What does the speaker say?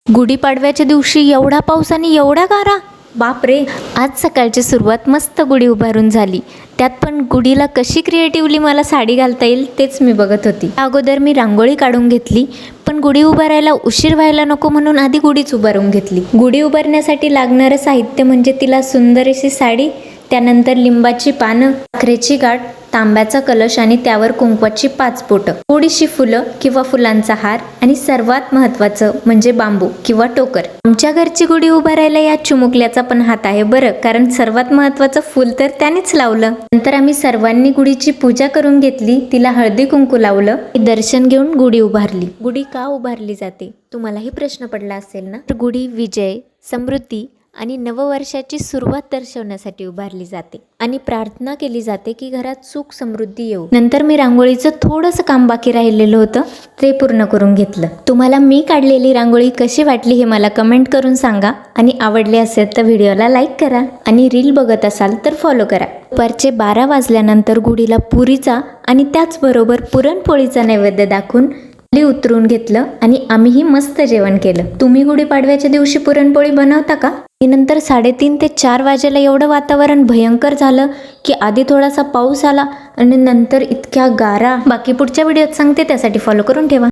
गुढीपाडव्याच्या दिवशी एवढा पाऊस आणि एवढा गारा, बापरे. आज सकाळची सुरुवात मस्त गुढी उभारून झाली. त्यात पण गुढीला कशी क्रिएटिव्हली मला साडी घालता येईल तेच मी बघत होती. अगोदर मी रांगोळी काढून घेतली, पण गुढी उभारायला उशीर व्हायला नको म्हणून आधी गुढीच उभारून घेतली. गुढी उभारण्यासाठी लागणारं साहित्य म्हणजे तिला सुंदर अशी साडी, त्यानंतर लिंबाची पानं, साखरेची गाठ, तांब्याचा कलश आणि त्यावर कुंकवाची 5 बोटं, थोडीशी फुलं किंवा फुलांचा हार आणि सर्वात महत्त्वाचं म्हणजे बांबू किंवा टोकर. आमच्या घरची गुढी उभारायला या चिमुकल्याचा पण हात आहे बरं, कारण सर्वात महत्त्वाचं फुल तर त्यानेच लावलं. नंतर आम्ही सर्वांनी गुढीची पूजा करून घेतली, तिला हळदी कुंकू लावलं, दर्शन घेऊन गुढी उभारली. गुढी का उभारली जाते तुम्हालाही प्रश्न पडला असेल ना. तर गुढी विजय, समृद्धी आणि नववर्षाची सुरुवात दर्शवण्यासाठी उभारली जाते आणि प्रार्थना केली जाते की घरात सुख समृद्धी येऊ. नंतर मी रांगोळीचं थोडंसं काम बाकी राहिलेलं होतं ते पूर्ण करून घेतलं. तुम्हाला मी काढलेली रांगोळी कशी वाटली हे मला कमेंट करून सांगा आणि आवडले असेल तर व्हिडिओला लाईक करा आणि रील बघत असाल तर फॉलो करा. दुपारचे 12 वाजल्यानंतर गुढीला पुरीचा आणि त्याचबरोबर पुरणपोळीचा नैवेद्य दाखवून उतरून घेतलं आणि आम्हीही मस्त जेवण केलं. तुम्ही गुढीपाडव्याच्या दिवशी पुरणपोळी बनवता का? नंतर 3:30 ते 4 वाजेला एवढं वातावरण भयंकर झालं की आधी थोडासा पाऊस आला आणि नंतर इतक्या गारा. बाकी पुढच्या व्हिडिओत सांगते, त्यासाठी फॉलो करून ठेवा.